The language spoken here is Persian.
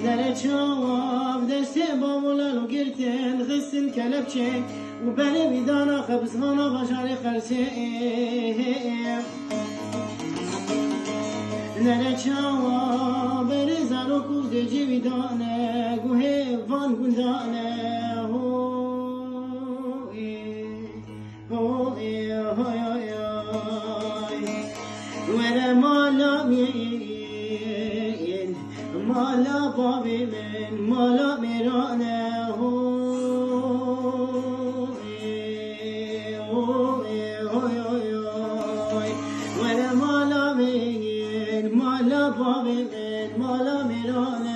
در چواب دست بامولالو گرتن خستن کلبچه و بله بیدانا خبزخانا باشاری خرسه در چواب برزارو کود جویدانه گوه وان گندانه ولا مالا مين مالا بابي من مالا ميرانا ولا مالا مين مالا بابي من مالا ميرانا